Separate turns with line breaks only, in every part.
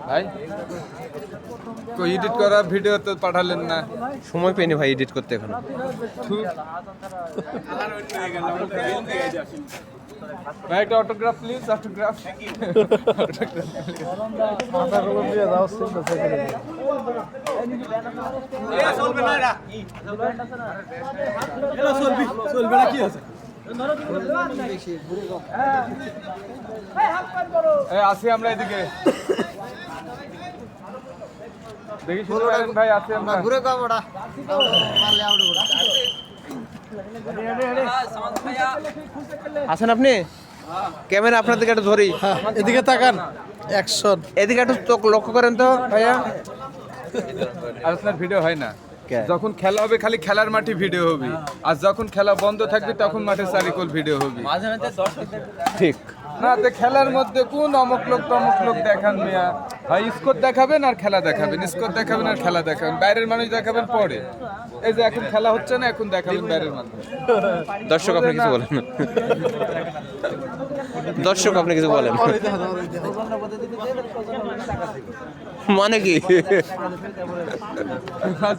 ভাই কই এডিট করা ভিডিও তো পাঠালেন না,
সময় পেনি ভাই এডিট করতে এখন।
ভাই একটা অটোগ্রাফ প্লিজ, অটোগ্রাফ। আসি আমরা এদিকে, দেখি শুনতে পারেন ভাই, আসি আমরা।
ঘুরে কাপড়া
আছেন আপনি? ক্যামেরা আপনার দিকে একটু ধরি,
এদিকে তাকান। অ্যাকশন।
এদিকে একটু চোখ লক্ষ্য করেন তো ভাইয়া।
আর আপনার ভিডিও হয় না, যখন খেলা হবে খালি খেলার মাঠে ভিডিও হবে, আর যখন খেলা বন্ধ থাকবে তখন মাঠে চারিকোল ভিডিও হবে।
ঠিক
না তো খেলার মধ্যে কোন অমুক লোক তমুক লোক দেখান মিয়া, হয় স্কোর দেখাবেন আর খেলা দেখাবেন, স্কোর দেখাবেন আর খেলা দেখাবেন, বাইরের মানুষ দেখাবেন পরে। এই যে এখন খেলা হচ্ছে না, এখন দেখাবেন বাইরের মানুষ।
দর্শক আপনি কিছু বলেন, দর্শক আপনি কিছু বলেন, মানে কি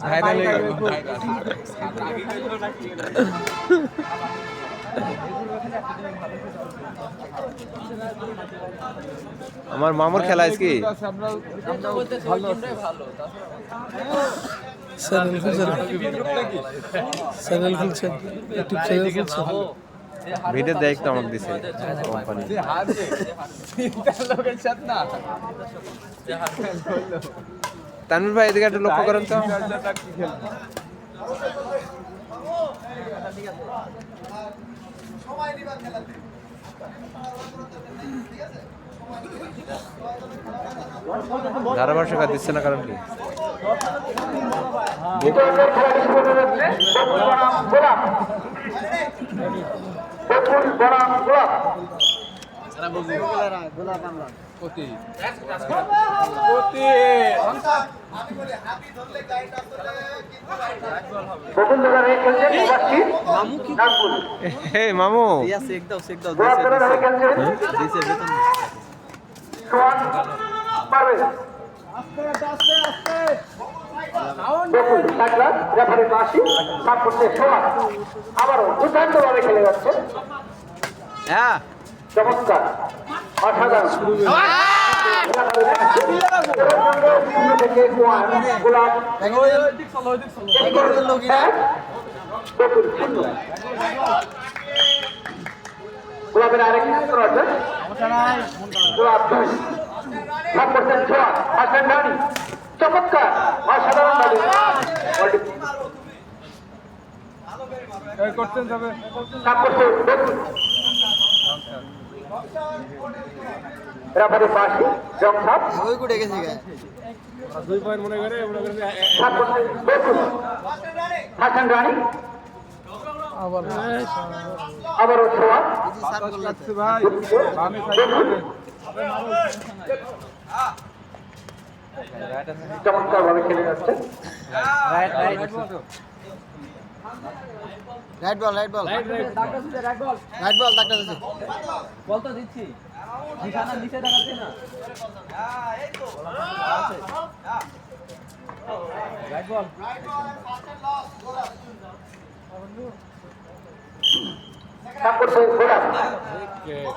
ভাইরাল হয়ে গেল।
আমার মামুর খেলা আজকে
চ্যানেল খুলছেন, ইউটিউব চ্যানেল খুলছেন।
ভিডিও দেখ তো আমাকে দিছে কোম্পানি। তানভীর ভাই এদিকে একটু লক্ষ্য করেন তো। ধারাভাষ্যকার দিচ্ছে না কারণ কি? মামু
আবারও দুর্দান্ত ভাবে খেলে যাচ্ছে,
হ্যাঁ
চমৎকার অসাধারণ। গোলাপের আরেক চিত্র আছে, গোলাপ 6% ছোঁয়া, হাসান রানী চমৎকার অসাধারণ ভাবে
করতেন যাবে।
রাবারে পাশে জংসাপ
ওই কুড়ে গেছে গে
2 পয়েন্ট মনে করে
7% হাসান রানী আবারও ছোঁয়া
ভাই আমি
চমৎকার ভাবে খেলে যাচ্ছে।
রাইট বল রাইট বল রাইট বল ডাক্তার আছে
বল তো দিচ্ছি নিশানা নিচে দেখাচ্ছে না এই তো আছে রাইট বল
তারপরে গোলাপ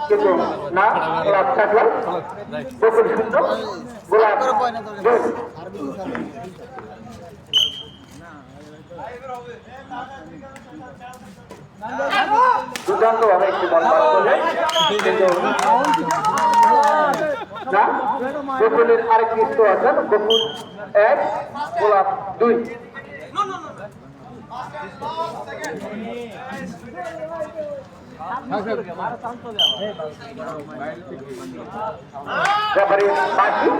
কিন্তু না গোলাপ থাকলো বকুল সুন্দর গোলাপ দুর্দান্ত ভাবে একটি বল পাস করলেন, কিন্তু না বকুলের আরেকটি স্কোর আছেন, বকুল 1 গোলাপ 2। রেফারি বাকি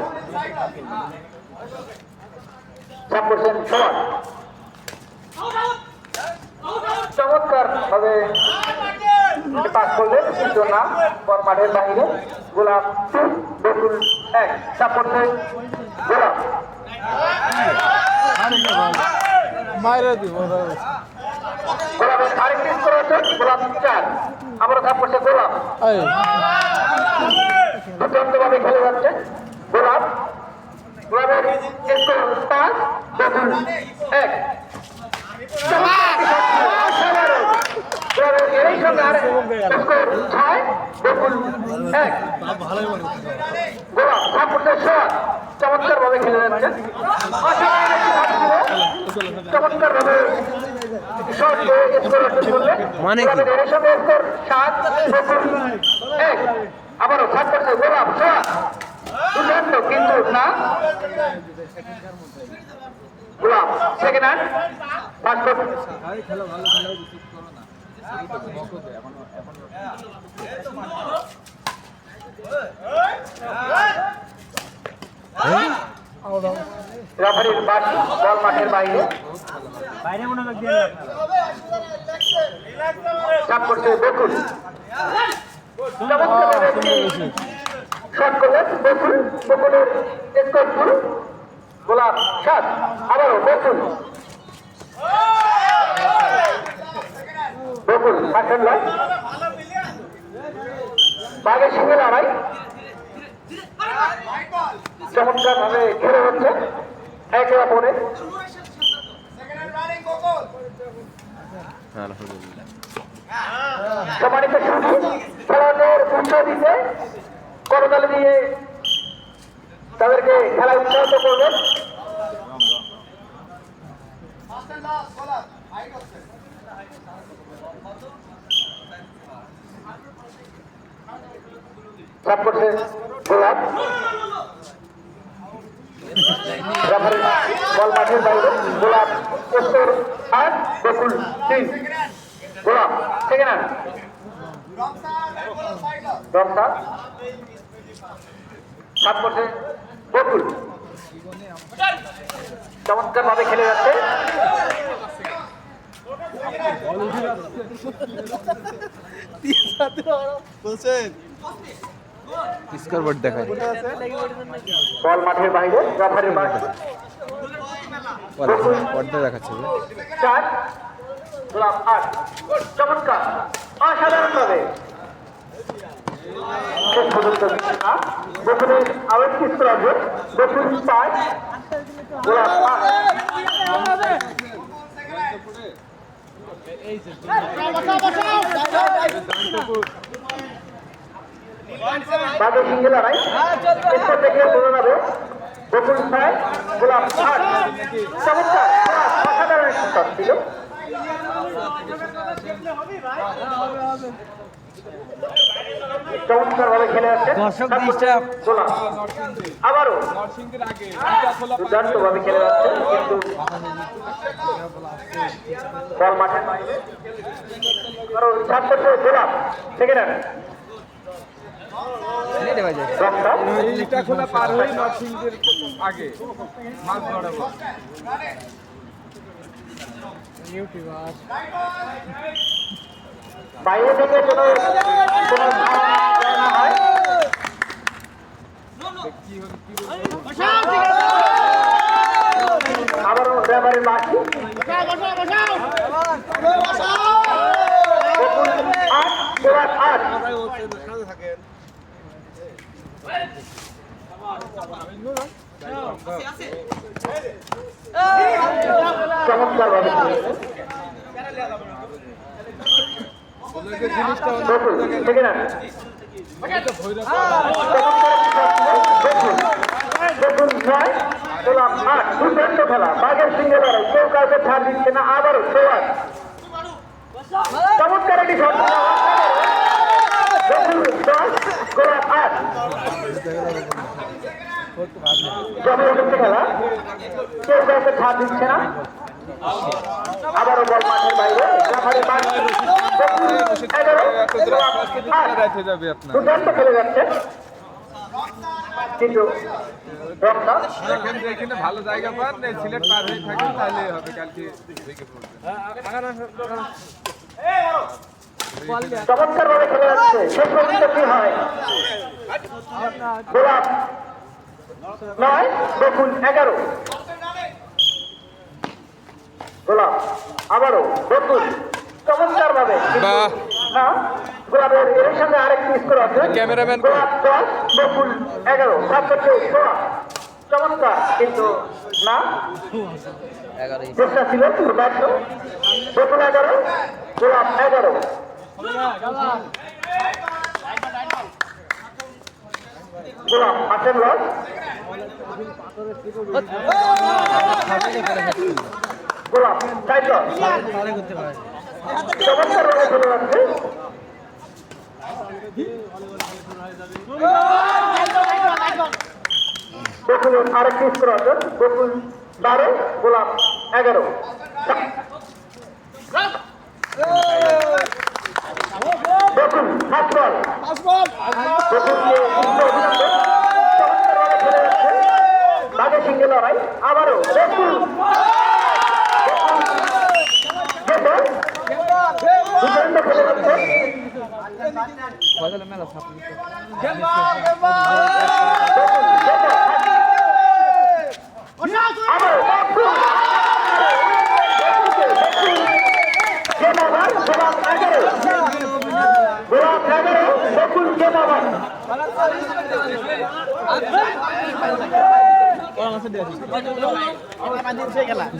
6% ছোঁয়া চমৎকার ভাবে পাস করলেন, কিন্তু না বল মাঠের বাহিরে। গোলাপ 2 বকুল 1 সাপোর্টে গোলাপ গোলাপের আরেকটি স্কোর আছে, গোলাপ 4 আবারও সাপোর্টে গোলাপ দুর্দান্ত ভাবে খেলে যাচ্ছে গোলাপ বকুল 1 অসাধারণ গোলাপের এই সঙ্গে আর স্কোর 6 বকুল 1 গোলাপ সাপোর্টের শট চমৎকার ভাবে খেলে যাচ্ছেন চমৎকার ভাবে শট স্কোর অর্জন করলেন
মানে কি?
গোলাপের এই সঙ্গে স্কোর 7 বকুল 1 আবারও সাপোর্টের গোলাপ শট দুর্দান্ত কিন্তু না গোলাপ সেকেন্ড হ্যান্ড ফার্স্ট বল রেফারির বাঁশি বল মাঠের বাইরে চাপ করছে বকুল চমৎকারভাবে একটি শট করলেন বকুল বকুলের স্কোর ফুল গোলাপ 7 আবারও বকুল বকুল আসেন লয় বাঘের সঙ্গে লড়াই চমৎকার ভাবে ঘেরে হচ্ছে একে অপরে
আলহামদুলিল্লাহ।
সম্মানিত সুধী খেলোয়াড়দের উৎসাহ দিতে করতালি দিয়ে তাদেরকে খেলায় উৎসাহিত করবেন চাপ করছে গোলাপ রেফারি বল মাঠের বাইরে গোলাপ স্কোর 8 বকুল 3 গোলাপ সেকেন্ড হ্যান্ড রমসা চাপ করছে বকুল চমৎকার ভাবে খেলে যাচ্ছে
স্কোরবোর্ড দেখায়
বল মাঠের বাইরে রেফারির বাঁশি
পর্দা দেখাচ্ছে যে।
4 গোলাপ 8 চমৎকার অসাধারণ ভাবে শেষ পর্যন্ত না বকুলের আরেকটি স্কোর আছে বকুল 5 গোলাপ 8 বাদে সিঙ্গে লড়াই স্কোর দেখে বোঝা যাবে বকুল 6 গোলাপ 8 চমৎকার অসাধারণ একটি শট ছিল চমৎকার ভাবে খেলে যাচ্ছে গোলাপ আবারও দুর্দান্ত ভাবে খেলে যাচ্ছে কিন্তু বল মাঠের বাইরে আরো চাপ করছে গোলাপ সেকেন্ড হ্যান্ড রমসা
এইটা খোলা পার হয়ে নরসিংদীর আগে মাছ ধরাবো
বাইরে থেকে কোনো ধারণা না হয় আবারও রেফারির বাঁশি বকুল 8 গোলাপ 8 চমৎকার ভাবে সেকেন্ড হ্যান্ড দেখুন 6 গোলাপ 8 দুর্দান্ত খেলা বাঘের সিঙ্গে লড়াই কেউ কাউকে ছাড় দিচ্ছে না আবারও 6 চমৎকার একটি শট দেখুন 10 গোলাপ 8 জবরদস্ত খেলা কেউ কাউকে ছাড় দিচ্ছে না আবারও বল মাঠের বাইরে রেফারি বাঁশি বকুল 11 গোলাপ 8
রেখে যাবে আপনার
দুর্দান্ত খেলে যাচ্ছে কিন্তু রমসা
দেখেন যে এখানে ভালো জায়গা পান সিলেট পার হয়ে থাকেন তাহলে হবে কালকে ভেঙে পড়বে
চমৎকার ভাবে খেলে যাচ্ছে শেষ পর্যন্ত কি হয় গোলাপ 9 বকুল 11 গোলাপ আবারও বকুল চমৎকার ভাবে
বাহ।
না গোলাপের এর সঙ্গে আরেকটি স্কোর আছে
ক্যামেরাম্যান
গোলাপ 10 বকুল 11 সাত করছে 16 চমৎকার কিন্তু না
11
চেষ্টা ছিল কিন্তু ব্যর্থ। বকুল 11 গোলাপ 11। গোলাপ আসেন লস। গোলাপ সাইড লস। চমৎকার ভাবে চলে যাচ্ছে। বকুলের আরেকটি স্কোর অর্জন। বকুল 12 গোলাপ 11। বকুল ফার্স্ট বল। বকুলকে অভিনন্দন। চমৎকারভাবে খেলে যাচ্ছে। বাঘের সঙ্গে লড়াই আবারও বকুল। দুর্দান্ত খেলে যাচ্ছে।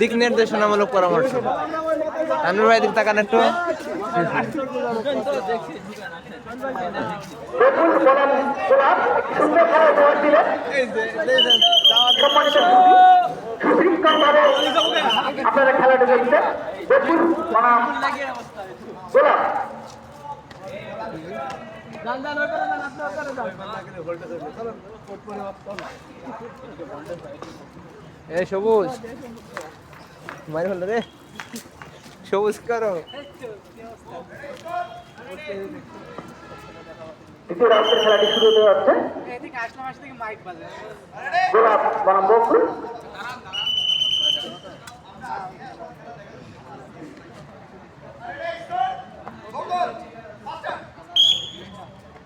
দিক নির্দেশনামূলক পরামর্শ। আনুর ভাই দিক তাকান একটু।
আপনারা খেলাটা দেখছেন। বকুল বনাম গোলাপ।
এই সবুজ মারি হলো রে, সবুজ করো।
দ্বিতীয় রাউন্ডের খেলাটি শুরু হতে যাচ্ছে। গোলাপ বনাম বকুল।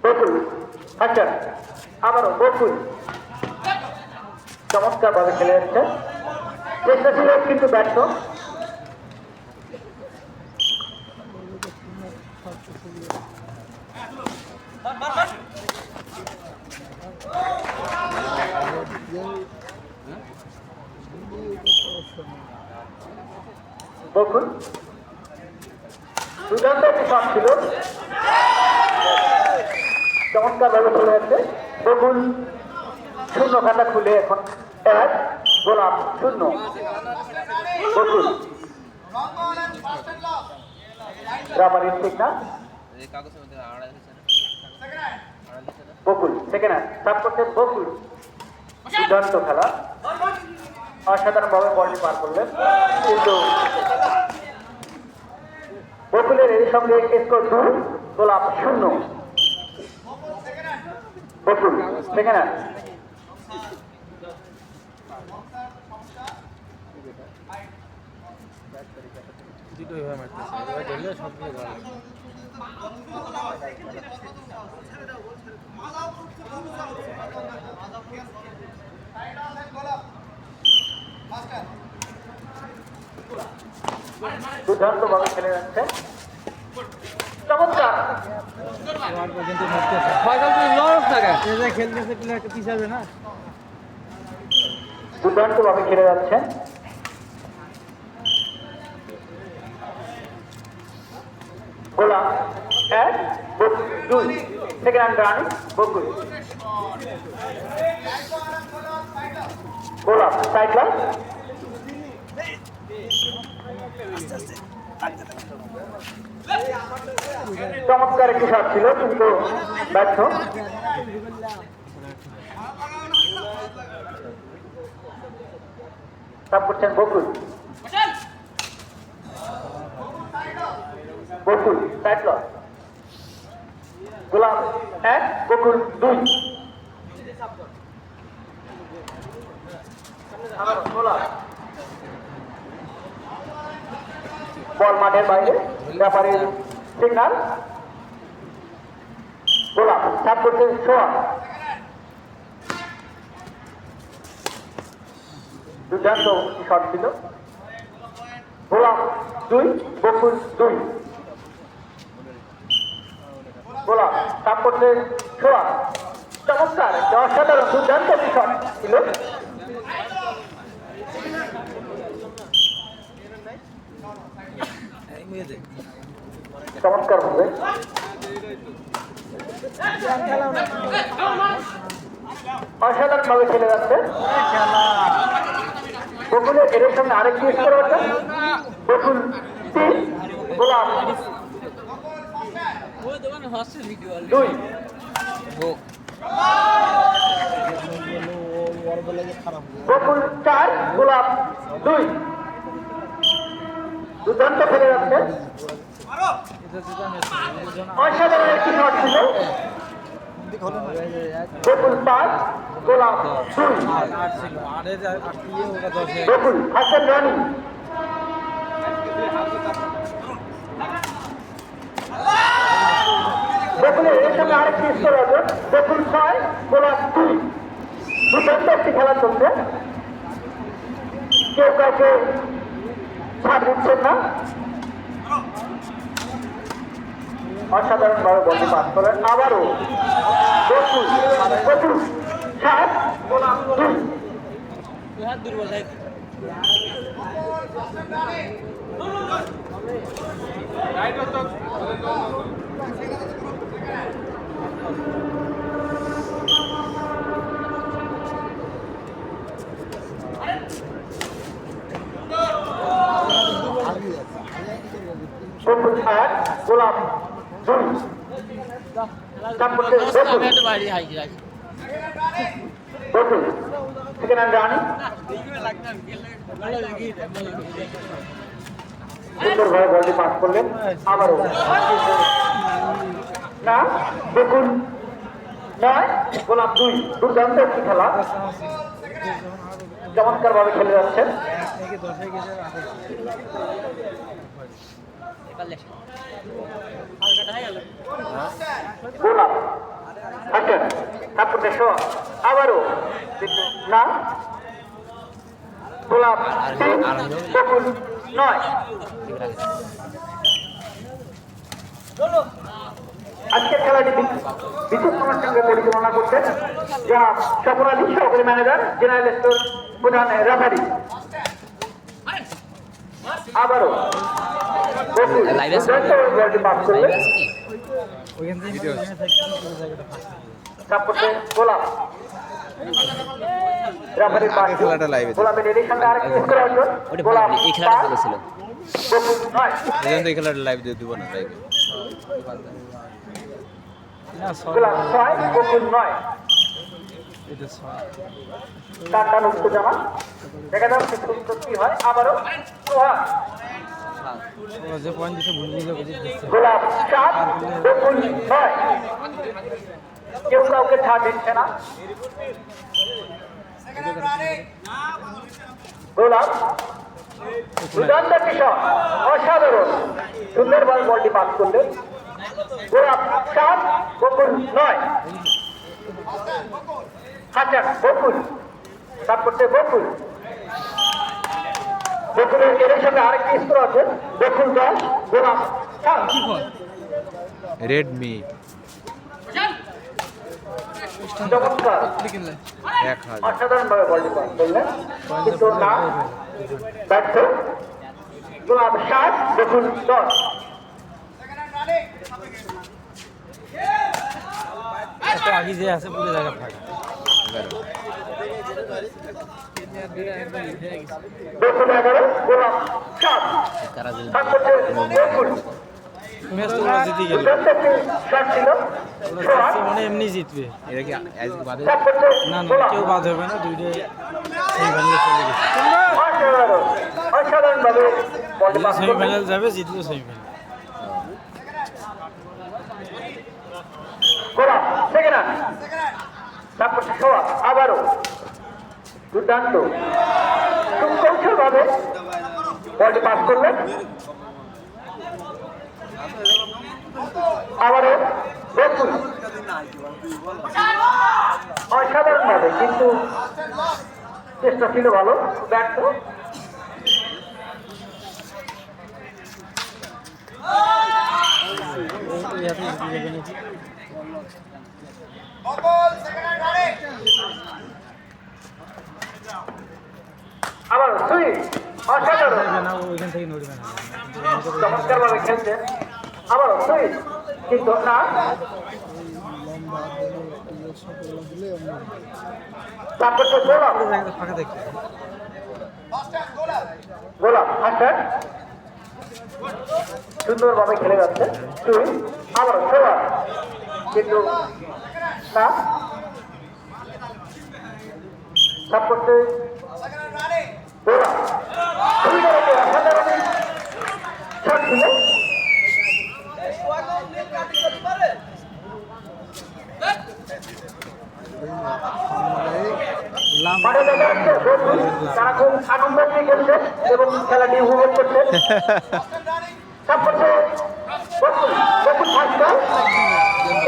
বকুল আচ্ছা আবারও বকুল চমৎকার ভাবে খেলে যাচ্ছে। চেষ্টা ছিল কিন্তু ব্যর্থ। বকুল দুর্দান্ত একটি শট ছিল। চমৎকার ভাবে চলে যাচ্ছে। বকুল শূন্য খাতা খুলে এখন 1 গোলাপ 0। বকুল রাবারের ঠিক না। বকুল সেকেন্ড সাপ করছেন বকুল। দুর্দান্ত খেলা, অসাধারণ ভাবে বলটি পার করলেন, কিন্তু বকুলের এর সঙ্গে স্কোর 2 গোলাপ 0। বকুল সেকেন্ড দুর্দান্ত ভাবে খেলে যাচ্ছে। চমৎকার দুর্দান্ত ভাবে খেলে যাচ্ছে। গোলাপ 1 2 সেকেন্ড রানিং বকুল। গোলাপ সাইকেল চমৎকার একটি শট ছিল কিন্তু ব্যর্থ। সাপ করছেন বকুল। বকুল সাইকেল গোলাপ 1 বকুল 2। বল মাঠের বাইরে, ব্যাপারের সিগন্যাল। গোলাপ সাপ করছেন সোয়া। দুর্দান্ত শট ছিল। গোলাপ 2 বকুল 2। গোলাপ সাপ করছে সোয়া। চমৎকার অসাধারণ দুর্দান্ত শট ছিল। চমৎকার ভাবে অসাধারণ ভাবে খেলে যাচ্ছে বকুলের এর সামনে আরেকটি স্কোর আছে বকুল 3 গোলাপ 2 বকুল 4 গোলাপ 2 দুর্দান্ত খেলে যাচ্ছে অসাধারণ একটি শট ছিল বকুল 5 গোলাপ 2 বকুল হাসান রানী বকুলের এর সামনে আরেকটি স্কোর আছে বকুল 6 গোলাপ 2 দুর্দান্ত একটি খেলা চলছে কেউ কাউকে ছাড় দিচ্ছেন না অসাধারণ ভাবে বলটি পাস করেন আবারও বকুল 7 গোলাপ 2 বকুল 8 গোলাপ 2 তারপরে বকুল সেকেন্ড হ্যান্ড রানি সুন্দরভাবে বলটি পাস করলেন আবারও না বকুল 9 গোলাপ 2 দুর্দান্ত একটি খেলা চমৎকার ভাবে খেলে যাচ্ছেন গোলাপ আচ্ছা তারপর দেখো আবারও না গোলাপ 3 বকুল 9 আজকের খেলাটি বিদ্যুৎ কুমার সঙ্গে পরিচালনা করছেন যা সফরাধি সহকারী ম্যানেজার জেনারেল স্টোর প্রধান রেফারি আবারও পাস করবে তারপরে গোলাপ রেফারি পাস
খেলাটা লাইভে
গোলাপের এর সঙ্গে আরেকটি স্কোর আছে গোলাপ
এই খেলাটা বলেছিল
বকুল 9
এই খেলাটা লাইভ দিয়ে দিব না লাইভে
গোলাপ 6 বকুল 9 টান উত্তেজনা দেখা যাক কি হয় আবারও সোহাগ গোলাপ 7 বকুল 9 কেউ কাউকে ছাড় দিচ্ছে না গোলাপ দুর্দান্ত কিশোর অসাধারণ সুন্দরভাবে বলটি পাস করলেন গোলাপ 7 বকুল 9 হাজার বকুল তারপরে বকুল বকুলের এর সাথে আরেকটি স্কোর আছে বকুল 10 গোলাপ 7
রেডমি
চমৎকার
1000
অসাধারণ ভাবে বলটি পাস করলেন কিন্তু না ব্যর্থ গোলাপ 7 বকুল 10
আগে যে আছে পুরো জায়গা ফাঁকা
বকুল 11 গোলাপ 7 তারপরে বকুল
ম্যাচ তো জিতে গেল
শট ছিল
মানে এমনি জিতবে
এটা কি আজকে বাদে
না না কেউ বাদ হবে না দুইটাই সেমিফাইনালে চলে গেছে
অসাধারণ ভাবে বলটি পাস করলেন
সেমিফাইনাল যাবে জিতলো সেমিফাইনাল
গোলাপ সেকেন্ড তারপর সোয়া আবারও দুর্দান্ত খুব কৌশল ভাবে বলটি পাস করলেন আবারও বকুল অসাধারণ ভাবে কিন্তু চেষ্টা ছিল ভালো ব্যর্থ আবার সুইচ অসাধারণ চমৎকার ভাবে খেলছে আবারও সুইচ কিন্তু না তারপর তো গোলাপ হাসান সুন্দরভাবে খেলে যাচ্ছে সুইচ আবারও সোলা কিন্তু না তারপর তো গোলাপ অসাধারণ শট ছিল মাঠে দেখা যাচ্ছে বন্ধু তারা খুব আনন্দ নিয়ে খেলছে এবং খেলাটি উপভোগ করছে তারপরে বকুল ভাস্কর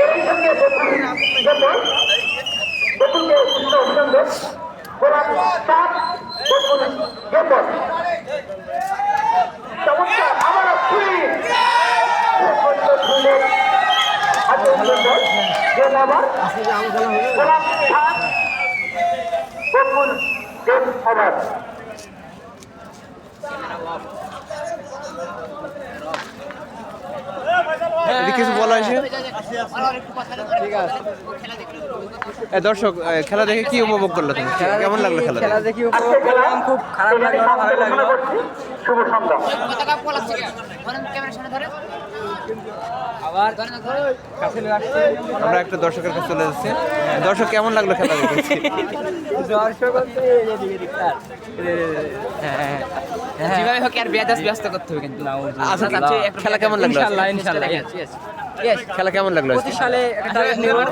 এরই সঙ্গে বকুলকে উচ্চ অভিনন্দন গোলাপ সাত বকুল গেপন চমৎকার আবারও ছুরি আবার গোলাপ সাত বকুল গেম ওভার
এদিকে কিছু বলা হয়েছে দর্শক খেলা দেখে কি উপভোগ করলো তুমি কেমন লাগলো খেলা দেখে?
দেখি উপভোগ করলাম, খুব খারাপ লাগলো না, ভালো লাগলো।
শুভ সন্ধ্যা
আবার
আমরা একটা দর্শকের কাছে চলে যাচ্ছি। দর্শক কেমন লাগলো খেলা দেখে?
দর্শক হচ্ছে যেভাবে হোক আর বেদাস ব্যস্ত করতে হবে কিন্তু
আচ্ছা, খেলা কেমন লাগলো?
ইনশাআল্লাহ ইনশাআল্লাহ
খেলা কেমন লাগলো?
25 সালে একটা টার্গেট নির্মাণ